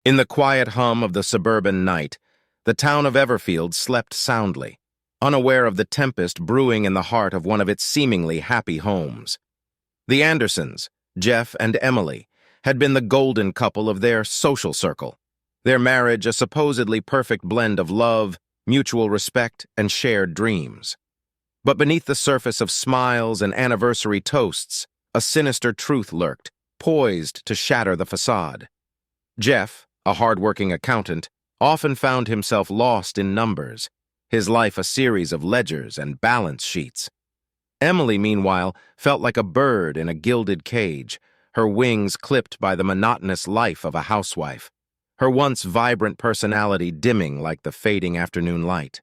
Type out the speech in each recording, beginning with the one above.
In the quiet hum of the suburban night, the town of Everfield slept soundly, unaware of the tempest brewing in the heart of one of its seemingly happy homes. The Andersons, Jeff and Emily, had been the golden couple of their social circle, their marriage a supposedly perfect blend of love, mutual respect, and shared dreams. But beneath the surface of smiles and anniversary toasts, a sinister truth lurked, poised to shatter the facade. Jeff, a hard-working accountant, often found himself lost in numbers, his life a series of ledgers and balance sheets. Emily, meanwhile, felt like a bird in a gilded cage, her wings clipped by the monotonous life of a housewife, her once vibrant personality dimming like the fading afternoon light.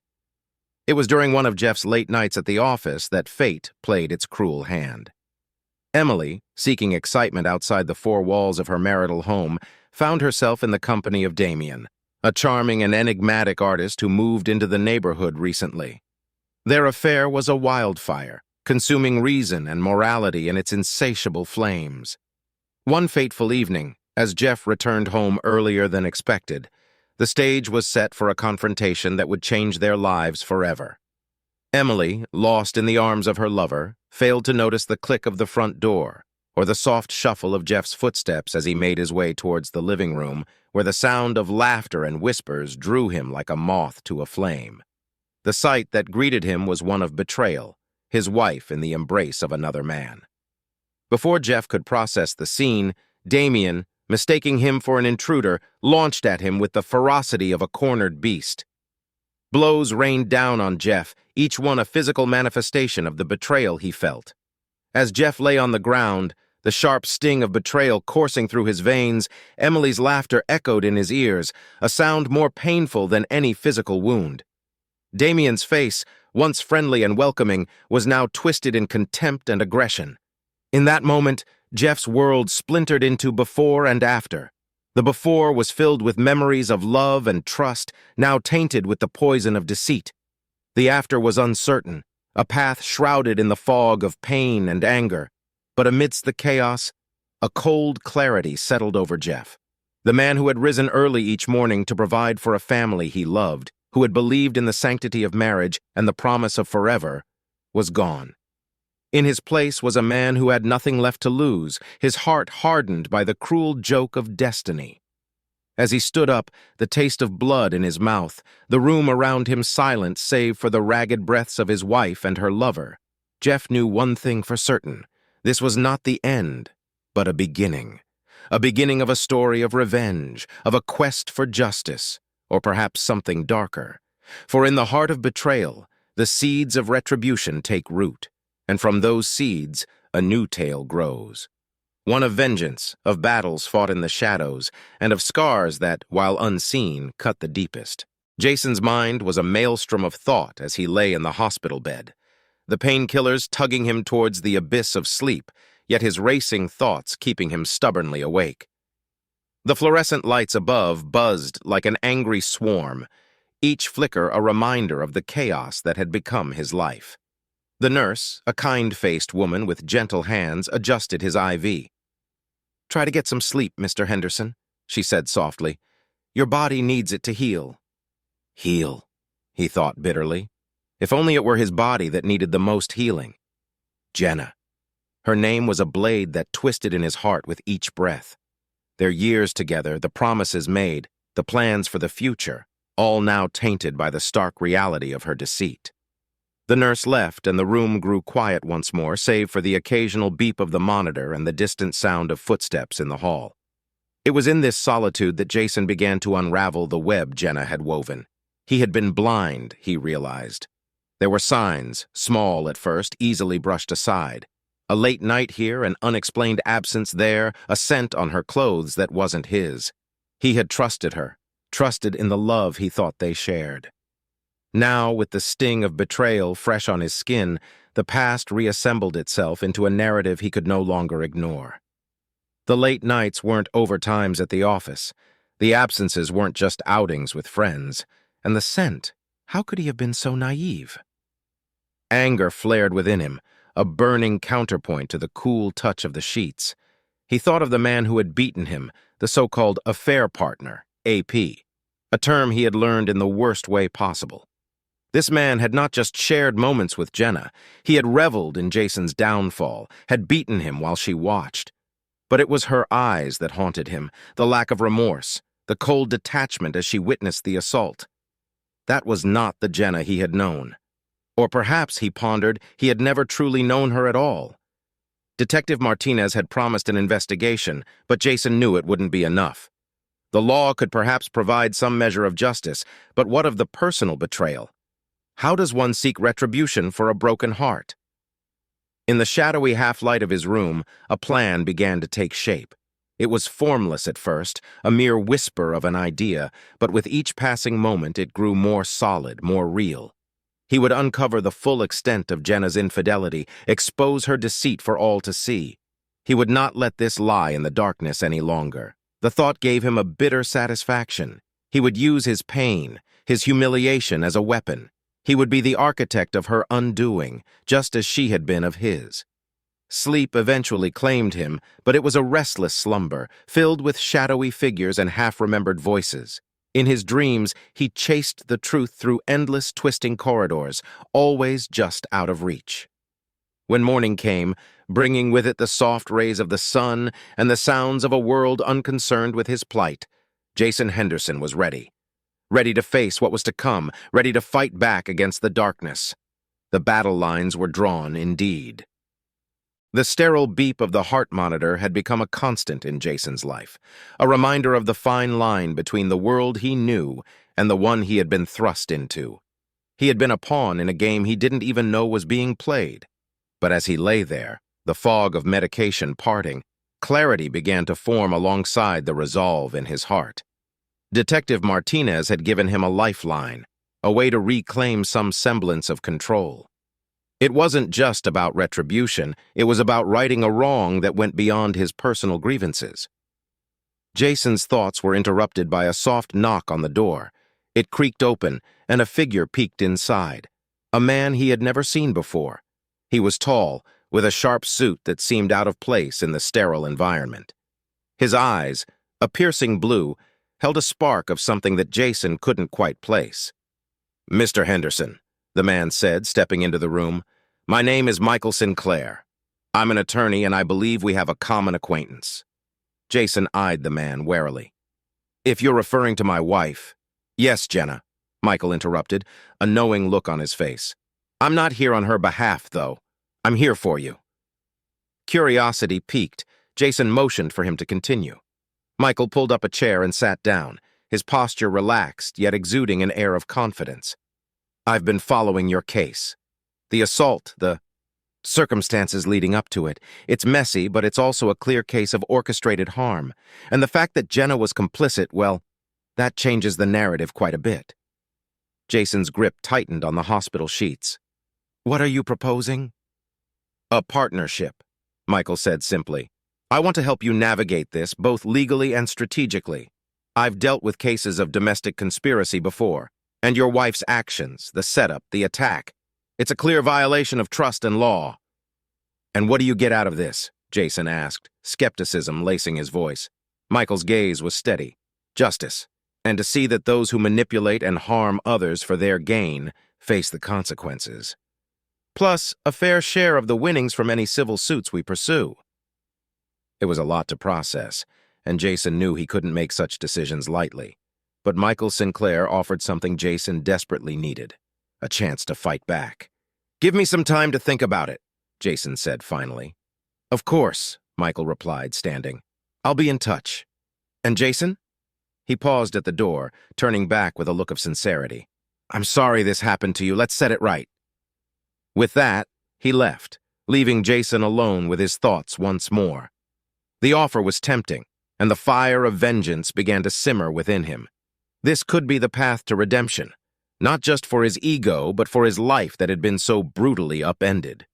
It was during one of Jeff's late nights at the office that fate played its cruel hand. Emily, seeking excitement outside the four walls of her marital home, found herself in the company of Damien, a charming and enigmatic artist who moved into the neighborhood recently. Their affair was a wildfire, consuming reason and morality in its insatiable flames. One fateful evening, as Jeff returned home earlier than expected, the stage was set for a confrontation that would change their lives forever. Emily, lost in the arms of her lover, failed to notice the click of the front door, or the soft shuffle of Jeff's footsteps as he made his way towards the living room, where the sound of laughter and whispers drew him like a moth to a flame. The sight that greeted him was one of betrayal, his wife in the embrace of another man. Before Jeff could process the scene, Damien, mistaking him for an intruder, launched at him with the ferocity of a cornered beast. Blows rained down on Jeff, each one a physical manifestation of the betrayal he felt. As Jeff lay on the ground, the sharp sting of betrayal coursing through his veins, Emily's laughter echoed in his ears, a sound more painful than any physical wound. Damien's face, once friendly and welcoming, was now twisted in contempt and aggression. In that moment, Jeff's world splintered into before and after. The before was filled with memories of love and trust, now tainted with the poison of deceit. The after was uncertain, a path shrouded in the fog of pain and anger. But amidst the chaos, a cold clarity settled over Jeff. The man who had risen early each morning to provide for a family he loved, who had believed in the sanctity of marriage and the promise of forever, was gone. In his place was a man who had nothing left to lose, his heart hardened by the cruel joke of destiny. As he stood up, the taste of blood in his mouth, the room around him silent save for the ragged breaths of his wife and her lover, Jeff knew one thing for certain. This was not the end, but a beginning. A beginning of a story of revenge, of a quest for justice, or perhaps something darker. For in the heart of betrayal, the seeds of retribution take root, and from those seeds, a new tale grows. One of vengeance, of battles fought in the shadows, and of scars that, while unseen, cut the deepest. Jason's mind was a maelstrom of thought as he lay in the hospital bed, the painkillers tugging him towards the abyss of sleep, yet his racing thoughts keeping him stubbornly awake. The fluorescent lights above buzzed like an angry swarm, each flicker a reminder of the chaos that had become his life. The nurse, a kind-faced woman with gentle hands, adjusted his IV. "Try to get some sleep, Mr. Henderson," she said softly. "Your body needs it to heal." Heal, he thought bitterly. If only it were his body that needed the most healing. Jenna. Her name was a blade that twisted in his heart with each breath. Their years together, the promises made, the plans for the future, all now tainted by the stark reality of her deceit. The nurse left, and the room grew quiet once more, save for the occasional beep of the monitor and the distant sound of footsteps in the hall. It was in this solitude that Jason began to unravel the web Jenna had woven. He had been blind, he realized. There were signs, small at first, easily brushed aside. A late night here, an unexplained absence there, a scent on her clothes that wasn't his. He had trusted her, trusted in the love he thought they shared. Now, with the sting of betrayal fresh on his skin, the past reassembled itself into a narrative he could no longer ignore. The late nights weren't overtimes at the office. The absences weren't just outings with friends. And the scent, how could he have been so naive? Anger flared within him, a burning counterpoint to the cool touch of the sheets. He thought of the man who had beaten him, the so-called affair partner, AP, a term he had learned in the worst way possible. This man had not just shared moments with Jenna, he had reveled in Jason's downfall, had beaten him while she watched. But it was her eyes that haunted him, the lack of remorse, the cold detachment as she witnessed the assault. That was not the Jenna he had known. Or perhaps, he pondered, he had never truly known her at all. Detective Martinez had promised an investigation, but Jason knew it wouldn't be enough. The law could perhaps provide some measure of justice, but what of the personal betrayal? How does one seek retribution for a broken heart? In the shadowy half-light of his room, a plan began to take shape. It was formless at first, a mere whisper of an idea, but with each passing moment it grew more solid, more real. He would uncover the full extent of Jenna's infidelity, expose her deceit for all to see. He would not let this lie in the darkness any longer. The thought gave him a bitter satisfaction. He would use his pain, his humiliation as a weapon. He would be the architect of her undoing, just as she had been of his. Sleep eventually claimed him, but it was a restless slumber, filled with shadowy figures and half-remembered voices. In his dreams, he chased the truth through endless twisting corridors, always just out of reach. When morning came, bringing with it the soft rays of the sun and the sounds of a world unconcerned with his plight, Jason Henderson was ready. Ready to face what was to come, ready to fight back against the darkness. The battle lines were drawn indeed. The sterile beep of the heart monitor had become a constant in Jason's life, a reminder of the fine line between the world he knew and the one he had been thrust into. He had been a pawn in a game he didn't even know was being played. But as he lay there, the fog of medication parting, clarity began to form alongside the resolve in his heart. Detective Martinez had given him a lifeline, a way to reclaim some semblance of control. It wasn't just about retribution, it was about righting a wrong that went beyond his personal grievances. Jason's thoughts were interrupted by a soft knock on the door. It creaked open, and a figure peeked inside. A man he had never seen before. He was tall, with a sharp suit that seemed out of place in the sterile environment. His eyes, a piercing blue, held a spark of something that Jason couldn't quite place. "Mr. Henderson," the man said, stepping into the room, "my name is Michael Sinclair. I'm an attorney and I believe we have a common acquaintance." Jason eyed the man warily. "If you're referring to my wife—" "Yes, Jenna," Michael interrupted, a knowing look on his face. "I'm not here on her behalf, though. I'm here for you." Curiosity piqued. Jason motioned for him to continue. Michael pulled up a chair and sat down, his posture relaxed, yet exuding an air of confidence. "I've been following your case. The assault, the circumstances leading up to it. It's messy, but it's also a clear case of orchestrated harm. And the fact that Jenna was complicit, well, that changes the narrative quite a bit." Jason's grip tightened on the hospital sheets. "What are you proposing?" "A partnership," Michael said simply. "I want to help you navigate this, both legally and strategically. I've dealt with cases of domestic conspiracy before, and your wife's actions, the setup, the attack. It's a clear violation of trust and law." "And what do you get out of this?" Jason asked, skepticism lacing his voice. Michael's gaze was steady. "Justice, and to see that those who manipulate and harm others for their gain face the consequences. Plus, a fair share of the winnings from any civil suits we pursue." It was a lot to process, and Jason knew he couldn't make such decisions lightly. But Michael Sinclair offered something Jason desperately needed, a chance to fight back. "Give me some time to think about it," Jason said finally. "Of course," Michael replied, standing. "I'll be in touch. And Jason?" He paused at the door, turning back with a look of sincerity. "I'm sorry this happened to you. Let's set it right." With that, he left, leaving Jason alone with his thoughts once more. The offer was tempting, and the fire of vengeance began to simmer within him. This could be the path to redemption, not just for his ego, but for his life that had been so brutally upended.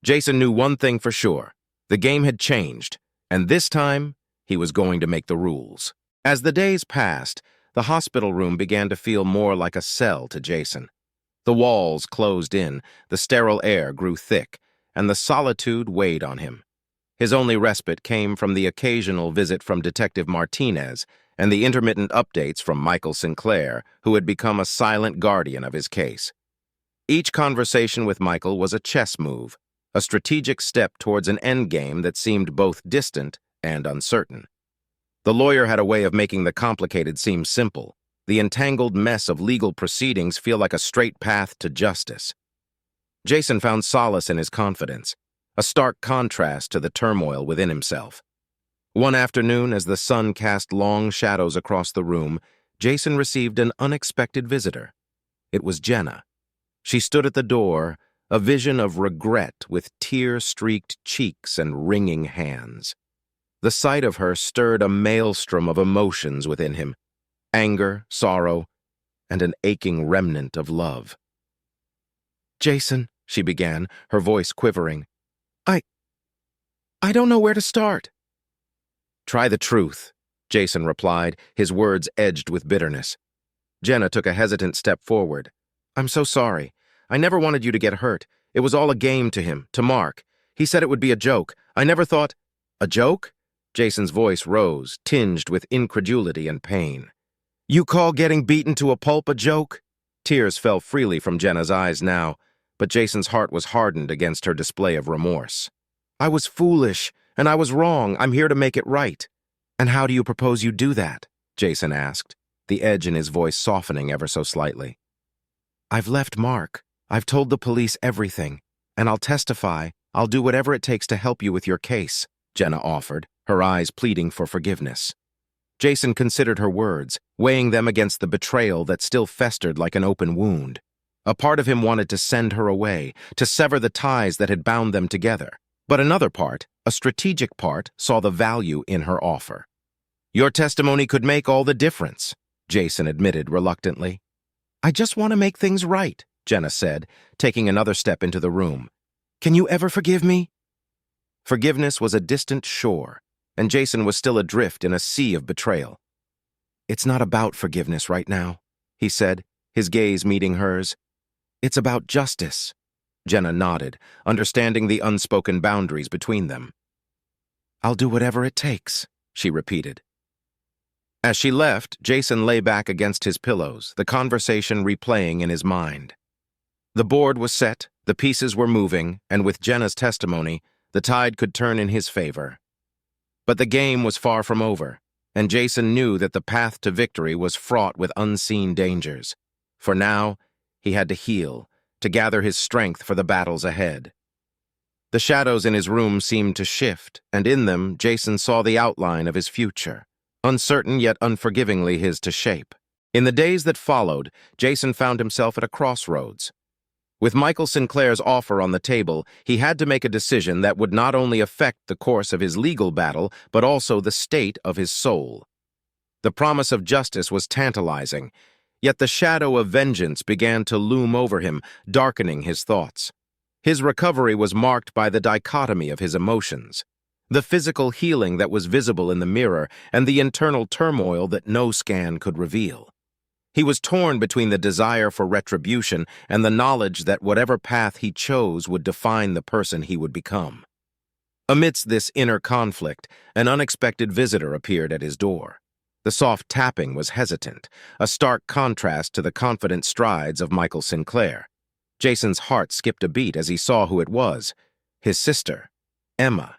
Jason knew one thing for sure. The game had changed, and this time, he was going to make the rules. As the days passed, the hospital room began to feel more like a cell to Jason. The walls closed in, the sterile air grew thick, and the solitude weighed on him. His only respite came from the occasional visit from Detective Martinez and the intermittent updates from Michael Sinclair, who had become a silent guardian of his case. Each conversation with Michael was a chess move, a strategic step towards an endgame that seemed both distant and uncertain. The lawyer had a way of making the complicated seem simple, the entangled mess of legal proceedings feel like a straight path to justice. Jason found solace in his confidence, a stark contrast to the turmoil within himself. One afternoon, as the sun cast long shadows across the room, Jason received an unexpected visitor. It was Jenna. She stood at the door, a vision of regret with tear-streaked cheeks and wringing hands. The sight of her stirred a maelstrom of emotions within him, anger, sorrow, and an aching remnant of love. "Jason," she began, her voice quivering, I don't know where to start." "Try the truth," Jason replied, his words edged with bitterness. Jenna took a hesitant step forward. "I'm so sorry. I never wanted you to get hurt. It was all a game to him, to Mark. He said it would be a joke. I never thought—" "A joke?" Jason's voice rose, tinged with incredulity and pain. "You call getting beaten to a pulp a joke?" Tears fell freely from Jenna's eyes now, but Jason's heart was hardened against her display of remorse. "I was foolish, and I was wrong. I'm here to make it right." "And how do you propose you do that?" Jason asked, the edge in his voice softening ever so slightly. "I've left Mark. I've told the police everything, and I'll testify. I'll do whatever it takes to help you with your case," Jenna offered, her eyes pleading for forgiveness. Jason considered her words, weighing them against the betrayal that still festered like an open wound. A part of him wanted to send her away, to sever the ties that had bound them together. But another part, a strategic part, saw the value in her offer. "Your testimony could make all the difference," Jason admitted reluctantly. "I just want to make things right," Jenna said, taking another step into the room. "Can you ever forgive me?" Forgiveness was a distant shore, and Jason was still adrift in a sea of betrayal. "It's not about forgiveness right now," he said, his gaze meeting hers. "It's about justice." Jenna nodded, understanding the unspoken boundaries between them. "I'll do whatever it takes," she repeated. As she left, Jason lay back against his pillows, the conversation replaying in his mind. The board was set, the pieces were moving, and with Jenna's testimony, the tide could turn in his favor. But the game was far from over, and Jason knew that the path to victory was fraught with unseen dangers. For now, he had to heal, to gather his strength for the battles ahead. The shadows in his room seemed to shift, and in them, Jason saw the outline of his future, uncertain yet unforgivingly his to shape. In the days that followed, Jason found himself at a crossroads. With Michael Sinclair's offer on the table, he had to make a decision that would not only affect the course of his legal battle, but also the state of his soul. The promise of justice was tantalizing, yet the shadow of vengeance began to loom over him, darkening his thoughts. His recovery was marked by the dichotomy of his emotions, the physical healing that was visible in the mirror and the internal turmoil that no scan could reveal. He was torn between the desire for retribution and the knowledge that whatever path he chose would define the person he would become. Amidst this inner conflict, an unexpected visitor appeared at his door. The soft tapping was hesitant, a stark contrast to the confident strides of Michael Sinclair. Jason's heart skipped a beat as he saw who it was, his sister, Emma.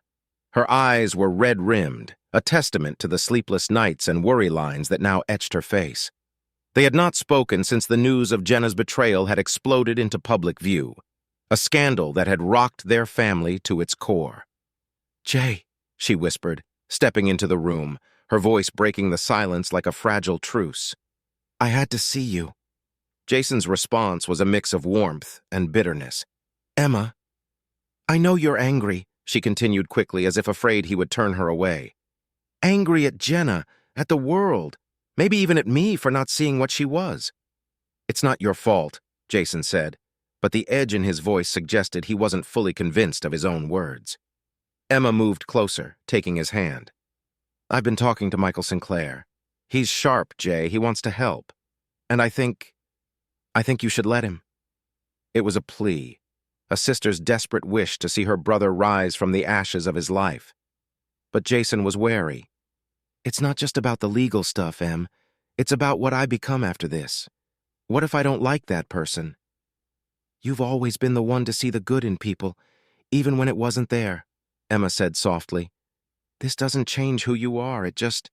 Her eyes were red-rimmed, a testament to the sleepless nights and worry lines that now etched her face. They had not spoken since the news of Jenna's betrayal had exploded into public view, a scandal that had rocked their family to its core. "Jay," she whispered, stepping into the room, her voice breaking the silence like a fragile truce. "I had to see you." Jason's response was a mix of warmth and bitterness. "Emma, I know you're angry," she continued quickly as if afraid he would turn her away. "Angry at Jenna, at the world, maybe even at me for not seeing what she was." "It's not your fault," Jason said, but the edge in his voice suggested he wasn't fully convinced of his own words. Emma moved closer, taking his hand. "I've been talking to Michael Sinclair. He's sharp, Jay. He wants to help. And I think you should let him." It was a plea, a sister's desperate wish to see her brother rise from the ashes of his life. But Jason was wary. It's not just about the legal stuff, Em. It's about what I become after this. What if I don't like that person? You've always been the one to see the good in people, even when it wasn't there, Emma said softly. This doesn't change who you are, it just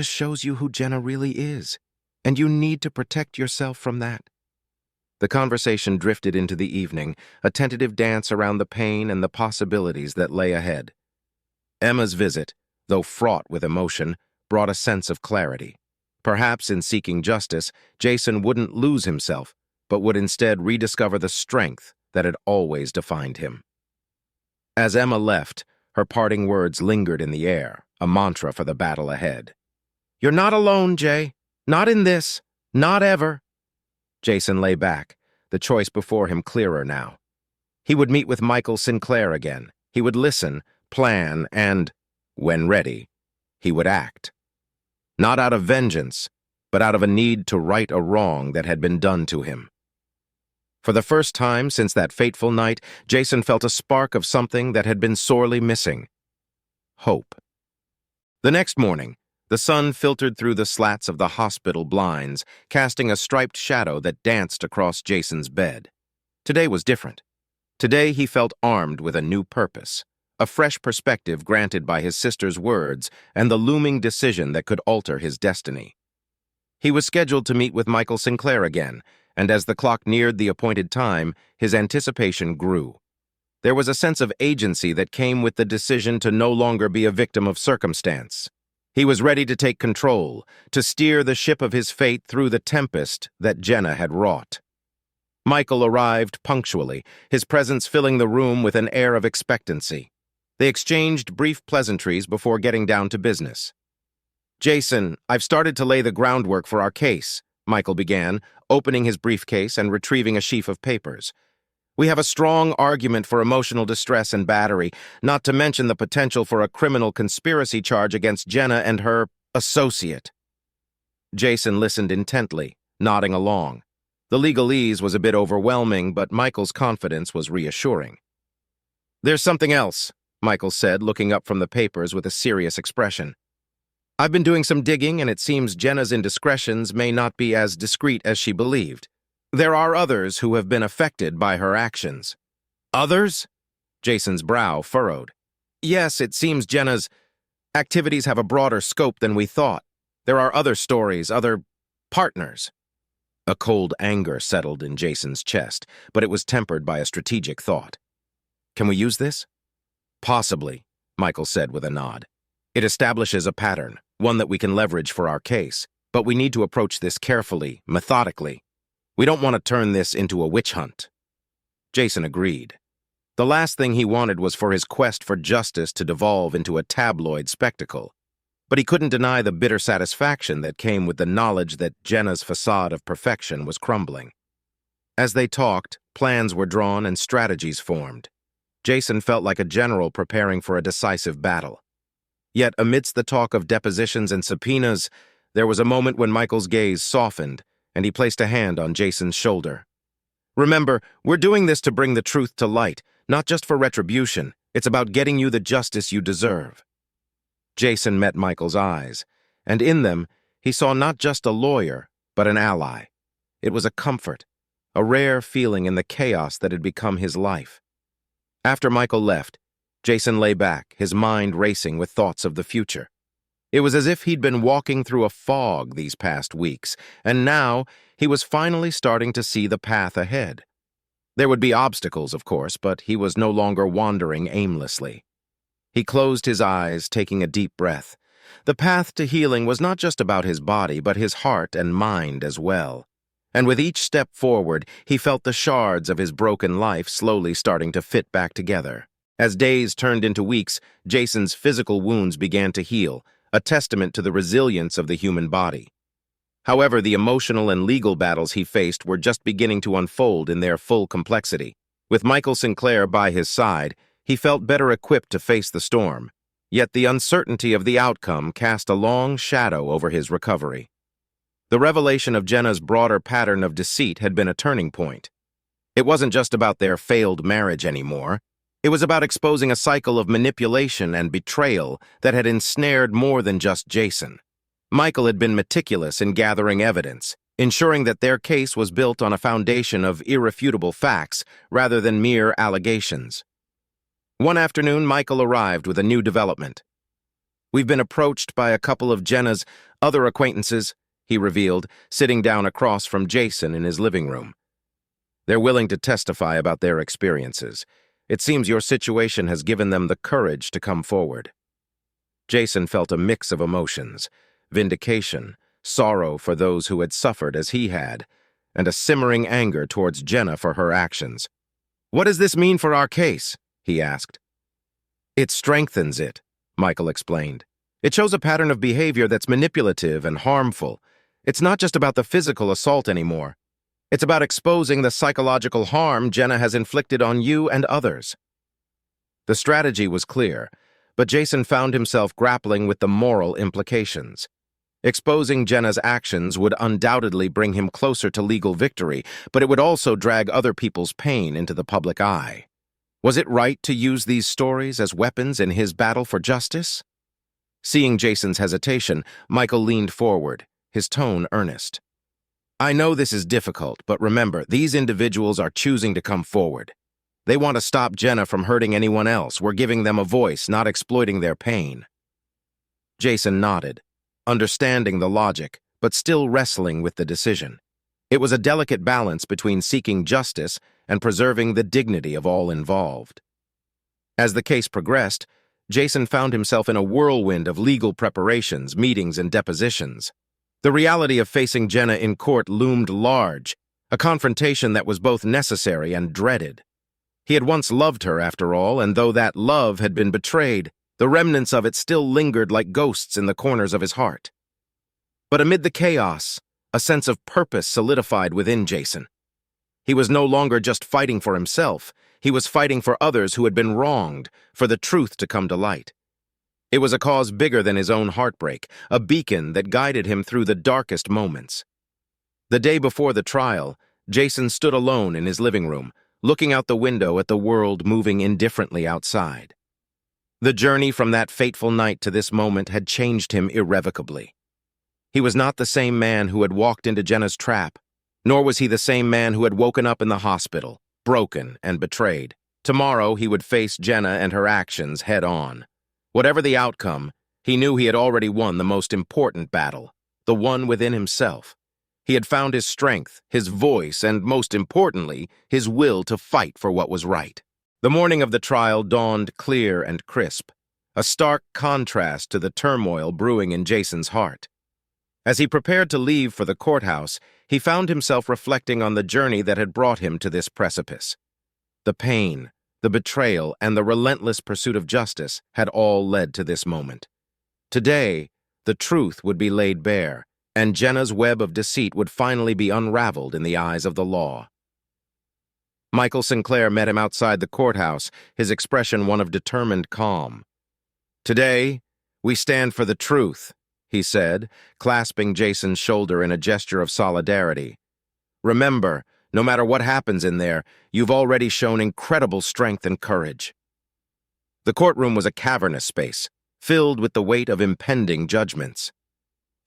shows you who Jenna really is, and you need to protect yourself from that. The conversation drifted into the evening, a tentative dance around the pain and the possibilities that lay ahead. Emma's visit, though fraught with emotion, brought a sense of clarity. Perhaps in seeking justice, Jason wouldn't lose himself, but would instead rediscover the strength that had always defined him. As Emma left, her parting words lingered in the air, a mantra for the battle ahead. You're not alone, Jay. Not in this. Not ever. Jason lay back, the choice before him clearer now. He would meet with Michael Sinclair again. He would listen, plan, and, when ready, he would act. Not out of vengeance, but out of a need to right a wrong that had been done to him. For the first time since that fateful night, Jason felt a spark of something that had been sorely missing. Hope. The next morning, the sun filtered through the slats of the hospital blinds, casting a striped shadow that danced across Jason's bed. Today was different. Today he felt armed with a new purpose, a fresh perspective granted by his sister's words and the looming decision that could alter his destiny. He was scheduled to meet with Michael Sinclair again, and as the clock neared the appointed time, his anticipation grew. There was a sense of agency that came with the decision to no longer be a victim of circumstance. He was ready to take control, to steer the ship of his fate through the tempest that Jenna had wrought. Michael arrived punctually, his presence filling the room with an air of expectancy. They exchanged brief pleasantries before getting down to business. Jason, I've started to lay the groundwork for our case, Michael began, opening his briefcase and retrieving a sheaf of papers. We have a strong argument for emotional distress and battery, not to mention the potential for a criminal conspiracy charge against Jenna and her associate. Jason listened intently, nodding along. The legalese was a bit overwhelming, but Michael's confidence was reassuring. There's something else, Michael said, looking up from the papers with a serious expression. I've been doing some digging, and it seems Jenna's indiscretions may not be as discreet as she believed. There are others who have been affected by her actions. Others? Jason's brow furrowed. Yes, it seems Jenna's activities have a broader scope than we thought. There are other stories, other partners. A cold anger settled in Jason's chest, but it was tempered by a strategic thought. Can we use this? Possibly, Michael said with a nod. It establishes a pattern, one that we can leverage for our case, but we need to approach this carefully, methodically. We don't want to turn this into a witch hunt. Jason agreed. The last thing he wanted was for his quest for justice to devolve into a tabloid spectacle. But he couldn't deny the bitter satisfaction that came with the knowledge that Jenna's facade of perfection was crumbling. As they talked, plans were drawn and strategies formed. Jason felt like a general preparing for a decisive battle. Yet amidst the talk of depositions and subpoenas, there was a moment when Michael's gaze softened, and he placed a hand on Jason's shoulder. Remember, we're doing this to bring the truth to light, not just for retribution. It's about getting you the justice you deserve. Jason met Michael's eyes, and in them, he saw not just a lawyer, but an ally. It was a comfort, a rare feeling in the chaos that had become his life. After Michael left, Jason lay back, his mind racing with thoughts of the future. It was as if he'd been walking through a fog these past weeks, and now he was finally starting to see the path ahead. There would be obstacles, of course, but he was no longer wandering aimlessly. He closed his eyes, taking a deep breath. The path to healing was not just about his body, but his heart and mind as well. And with each step forward, he felt the shards of his broken life slowly starting to fit back together. As days turned into weeks, Jason's physical wounds began to heal, a testament to the resilience of the human body. However, the emotional and legal battles he faced were just beginning to unfold in their full complexity. With Michael Sinclair by his side, he felt better equipped to face the storm. Yet the uncertainty of the outcome cast a long shadow over his recovery. The revelation of Jenna's broader pattern of deceit had been a turning point. It wasn't just about their failed marriage anymore. It was about exposing a cycle of manipulation and betrayal that had ensnared more than just Jason. Michael had been meticulous in gathering evidence, ensuring that their case was built on a foundation of irrefutable facts rather than mere allegations. One afternoon, Michael arrived with a new development. "We've been approached by a couple of Jenna's other acquaintances," he revealed, sitting down across from Jason in his living room. "They're willing to testify about their experiences. It seems your situation has given them the courage to come forward." Jason felt a mix of emotions: vindication, sorrow for those who had suffered as he had, and a simmering anger towards Jenna for her actions. "What does this mean for our case?" he asked. "It strengthens it," Michael explained. "It shows a pattern of behavior that's manipulative and harmful. It's not just about the physical assault anymore. It's about exposing the psychological harm Jenna has inflicted on you and others." The strategy was clear, but Jason found himself grappling with the moral implications. Exposing Jenna's actions would undoubtedly bring him closer to legal victory, but it would also drag other people's pain into the public eye. Was it right to use these stories as weapons in his battle for justice? Seeing Jason's hesitation, Michael leaned forward, his tone earnest. "I know this is difficult, but remember, these individuals are choosing to come forward. They want to stop Jenna from hurting anyone else. We're giving them a voice, not exploiting their pain." Jason nodded, understanding the logic, but still wrestling with the decision. It was a delicate balance between seeking justice and preserving the dignity of all involved. As the case progressed, Jason found himself in a whirlwind of legal preparations, meetings, and depositions. The reality of facing Jenna in court loomed large, a confrontation that was both necessary and dreaded. He had once loved her, after all, and though that love had been betrayed, the remnants of it still lingered like ghosts in the corners of his heart. But amid the chaos, a sense of purpose solidified within Jason. He was no longer just fighting for himself. He was fighting for others who had been wronged, for the truth to come to light. It was a cause bigger than his own heartbreak, a beacon that guided him through the darkest moments. The day before the trial, Jason stood alone in his living room, looking out the window at the world moving indifferently outside. The journey from that fateful night to this moment had changed him irrevocably. He was not the same man who had walked into Jenna's trap, nor was he the same man who had woken up in the hospital, broken and betrayed. Tomorrow he would face Jenna and her actions head on. Whatever the outcome, he knew he had already won the most important battle, the one within himself. He had found his strength, his voice, and most importantly, his will to fight for what was right. The morning of the trial dawned clear and crisp, a stark contrast to the turmoil brewing in Jason's heart. As he prepared to leave for the courthouse, he found himself reflecting on the journey that had brought him to this precipice. The pain, the betrayal, and the relentless pursuit of justice had all led to this moment. Today, the truth would be laid bare, and Jenna's web of deceit would finally be unraveled in the eyes of the law. Michael Sinclair met him outside the courthouse, his expression one of determined calm. "Today, we stand for the truth," he said, clasping Jason's shoulder in a gesture of solidarity. "Remember, no matter what happens in there, you've already shown incredible strength and courage." The courtroom was a cavernous space, filled with the weight of impending judgments.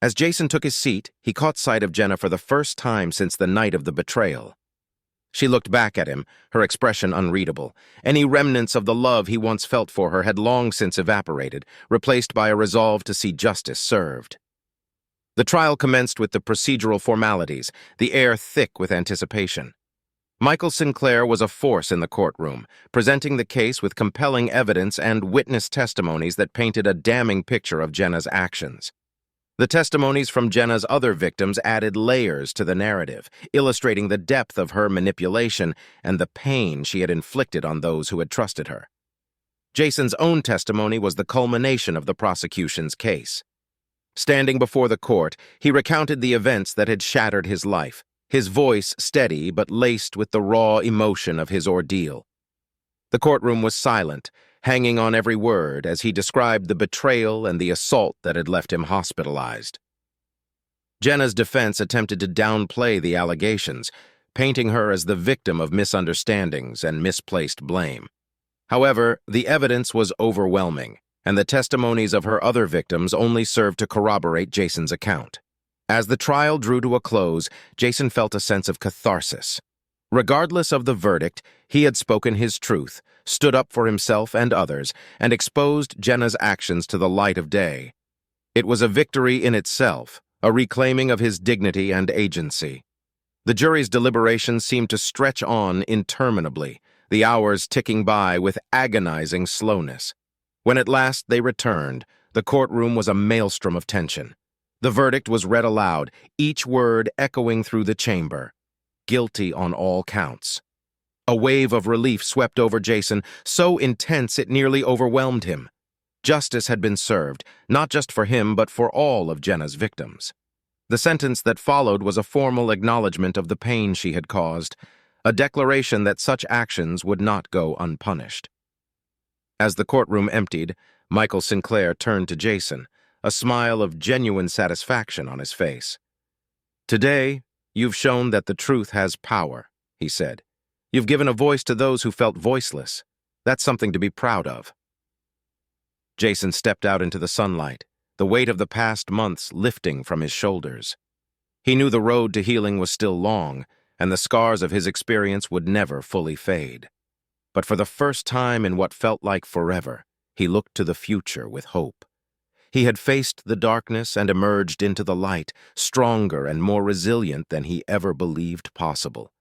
As Jason took his seat, he caught sight of Jenna for the first time since the night of the betrayal. She looked back at him, her expression unreadable. Any remnants of the love he once felt for her had long since evaporated, replaced by a resolve to see justice served. The trial commenced with the procedural formalities, the air thick with anticipation. Michael Sinclair was a force in the courtroom, presenting the case with compelling evidence and witness testimonies that painted a damning picture of Jenna's actions. The testimonies from Jenna's other victims added layers to the narrative, illustrating the depth of her manipulation and the pain she had inflicted on those who had trusted her. Jason's own testimony was the culmination of the prosecution's case. Standing before the court, he recounted the events that had shattered his life, his voice steady but laced with the raw emotion of his ordeal. The courtroom was silent, hanging on every word as he described the betrayal and the assault that had left him hospitalized. Jenna's defense attempted to downplay the allegations, painting her as the victim of misunderstandings and misplaced blame. However, the evidence was overwhelming, and the testimonies of her other victims only served to corroborate Jason's account. As the trial drew to a close, Jason felt a sense of catharsis. Regardless of the verdict, he had spoken his truth, stood up for himself and others, and exposed Jenna's actions to the light of day. It was a victory in itself, a reclaiming of his dignity and agency. The jury's deliberations seemed to stretch on interminably, the hours ticking by with agonizing slowness. When at last they returned, the courtroom was a maelstrom of tension. The verdict was read aloud, each word echoing through the chamber. Guilty on all counts. A wave of relief swept over Jason, so intense it nearly overwhelmed him. Justice had been served, not just for him but for all of Jenna's victims. The sentence that followed was a formal acknowledgement of the pain she had caused, a declaration that such actions would not go unpunished. As the courtroom emptied, Michael Sinclair turned to Jason, a smile of genuine satisfaction on his face. "Today, you've shown that the truth has power," he said. "You've given a voice to those who felt voiceless. That's something to be proud of." Jason stepped out into the sunlight, the weight of the past months lifting from his shoulders. He knew the road to healing was still long, and the scars of his experience would never fully fade. But for the first time in what felt like forever, he looked to the future with hope. He had faced the darkness and emerged into the light, stronger and more resilient than he ever believed possible.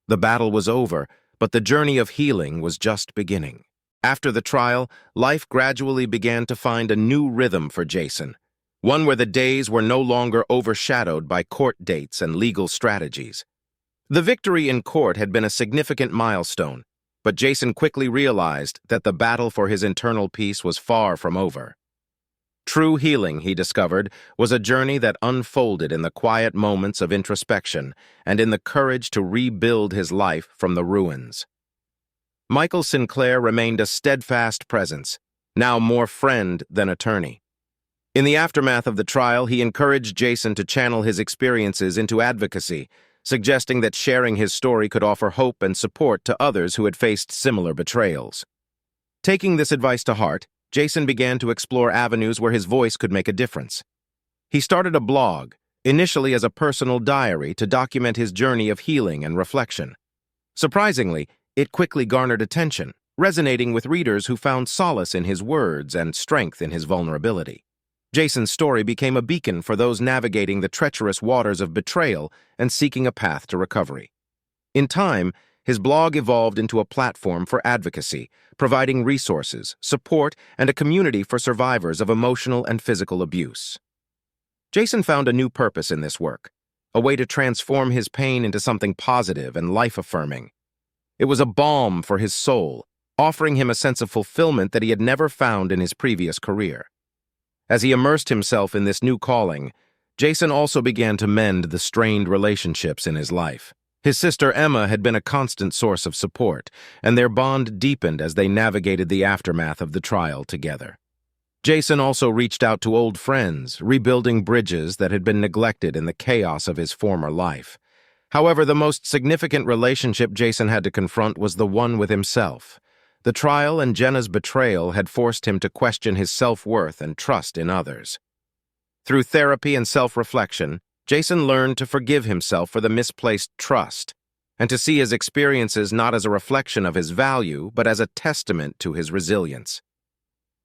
The battle was over, but the journey of healing was just beginning. After the trial, life gradually began to find a new rhythm for Jason, one where the days were no longer overshadowed by court dates and legal strategies. The victory in court had been a significant milestone, but Jason quickly realized that the battle for his internal peace was far from over. True healing, he discovered, was a journey that unfolded in the quiet moments of introspection and in the courage to rebuild his life from the ruins. Michael Sinclair remained a steadfast presence, now more friend than attorney. In the aftermath of the trial, he encouraged Jason to channel his experiences into advocacy, suggesting that sharing his story could offer hope and support to others who had faced similar betrayals. Taking this advice to heart, Jason began to explore avenues where his voice could make a difference. He started a blog, initially as a personal diary to document his journey of healing and reflection. Surprisingly, it quickly garnered attention, resonating with readers who found solace in his words and strength in his vulnerability. Jason's story became a beacon for those navigating the treacherous waters of betrayal and seeking a path to recovery. In time, his blog evolved into a platform for advocacy, providing resources, support, and a community for survivors of emotional and physical abuse. Jason found a new purpose in this work, a way to transform his pain into something positive and life-affirming. It was a balm for his soul, offering him a sense of fulfillment that he had never found in his previous career. As he immersed himself in this new calling, Jason also began to mend the strained relationships in his life. His sister Emma had been a constant source of support, and their bond deepened as they navigated the aftermath of the trial together. Jason also reached out to old friends, rebuilding bridges that had been neglected in the chaos of his former life. However, the most significant relationship Jason had to confront was the one with himself. The trial and Jenna's betrayal had forced him to question his self-worth and trust in others. Through therapy and self-reflection, Jason learned to forgive himself for the misplaced trust, and to see his experiences not as a reflection of his value, but as a testament to his resilience.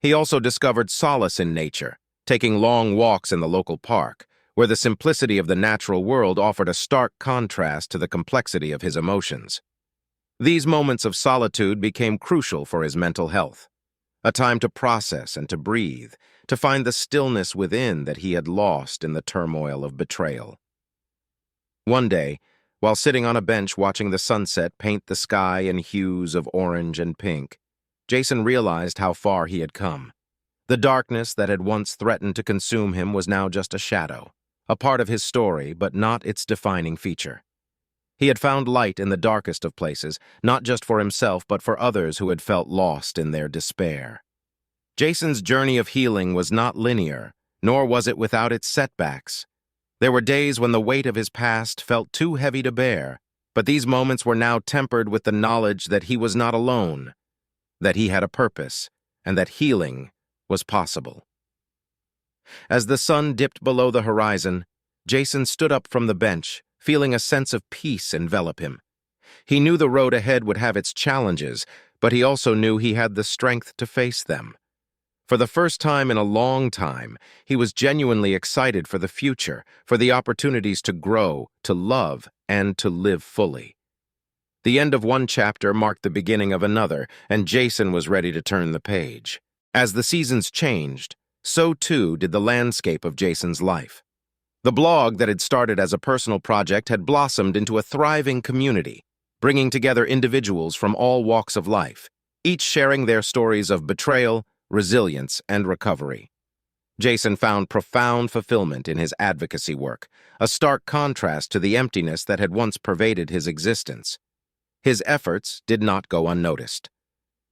He also discovered solace in nature, taking long walks in the local park, where the simplicity of the natural world offered a stark contrast to the complexity of his emotions. These moments of solitude became crucial for his mental health, a time to process and to breathe, to find the stillness within that he had lost in the turmoil of betrayal. One day, while sitting on a bench watching the sunset paint the sky in hues of orange and pink, Jason realized how far he had come. The darkness that had once threatened to consume him was now just a shadow, a part of his story, but not its defining feature. He had found light in the darkest of places, not just for himself, but for others who had felt lost in their despair. Jason's journey of healing was not linear, nor was it without its setbacks. There were days when the weight of his past felt too heavy to bear, but these moments were now tempered with the knowledge that he was not alone. that he had a purpose, and that healing was possible. As the sun dipped below the horizon, Jason stood up from the bench, feeling a sense of peace envelop him. He knew the road ahead would have its challenges, but he also knew he had the strength to face them. For the first time in a long time, he was genuinely excited for the future, for the opportunities to grow, to love, and to live fully. The end of one chapter marked the beginning of another, and Jason was ready to turn the page. As the seasons changed, so too did the landscape of Jason's life. The blog that had started as a personal project had blossomed into a thriving community, bringing together individuals from all walks of life, each sharing their stories of betrayal, resilience, and recovery. Jason found profound fulfillment in his advocacy work, a stark contrast to the emptiness that had once pervaded his existence. His efforts did not go unnoticed.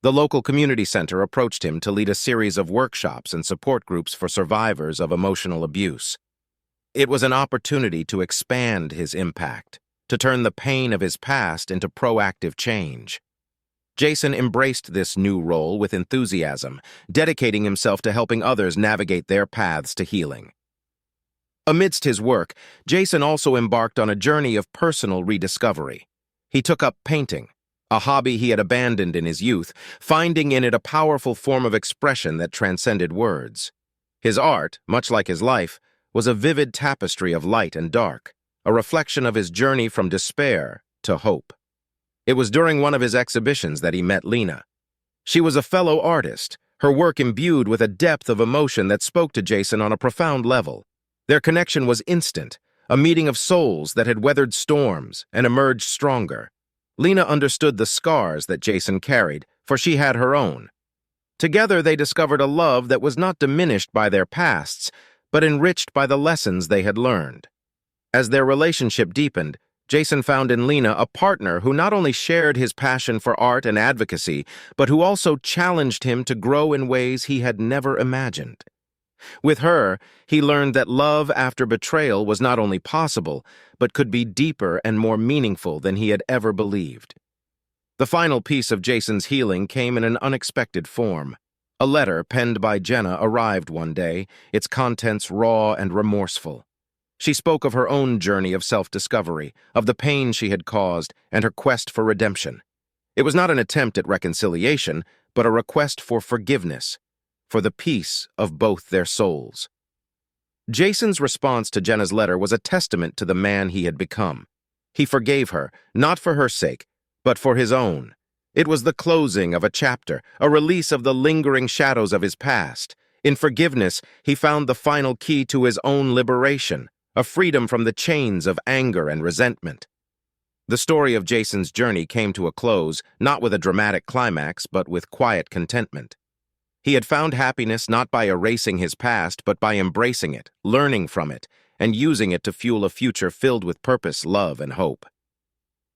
The local community center approached him to lead a series of workshops and support groups for survivors of emotional abuse. It was an opportunity to expand his impact, to turn the pain of his past into proactive change. Jason embraced this new role with enthusiasm, dedicating himself to helping others navigate their paths to healing. Amidst his work, Jason also embarked on a journey of personal rediscovery. He took up painting, a hobby he had abandoned in his youth, finding in it a powerful form of expression that transcended words. His art, much like his life, was a vivid tapestry of light and dark, a reflection of his journey from despair to hope. It was during one of his exhibitions that he met Lena. She was a fellow artist, her work imbued with a depth of emotion that spoke to Jason on a profound level. Their connection was instant, a meeting of souls that had weathered storms and emerged stronger. Lena understood the scars that Jason carried, for she had her own. Together they discovered a love that was not diminished by their pasts, but enriched by the lessons they had learned. As their relationship deepened, Jason found in Lena a partner who not only shared his passion for art and advocacy, but who also challenged him to grow in ways he had never imagined. With her, he learned that love after betrayal was not only possible, but could be deeper and more meaningful than he had ever believed. The final piece of Jason's healing came in an unexpected form. A letter penned by Jenna arrived one day, its contents raw and remorseful. She spoke of her own journey of self-discovery, of the pain she had caused, and her quest for redemption. It was not an attempt at reconciliation, but a request for forgiveness, for the peace of both their souls. Jason's response to Jenna's letter was a testament to the man he had become. He forgave her, not for her sake, but for his own. It was the closing of a chapter, a release of the lingering shadows of his past. In forgiveness, he found the final key to his own liberation, a freedom from the chains of anger and resentment. The story of Jason's journey came to a close, not with a dramatic climax, but with quiet contentment. He had found happiness not by erasing his past, but by embracing it, learning from it, and using it to fuel a future filled with purpose, love, and hope.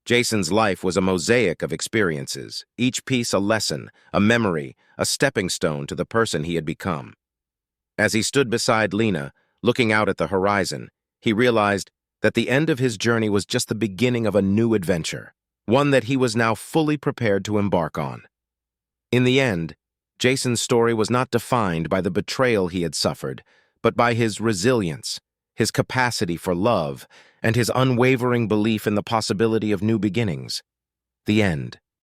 Jason's life was a mosaic of experiences, each piece a lesson, a memory, a stepping stone to the person he had become. As he stood beside Lena, looking out at the horizon, he realized that the end of his journey was just the beginning of a new adventure, one that he was now fully prepared to embark on. In the end, Jason's story was not defined by the betrayal he had suffered, but by his resilience, his capacity for love, and his unwavering belief in the possibility of new beginnings. The end.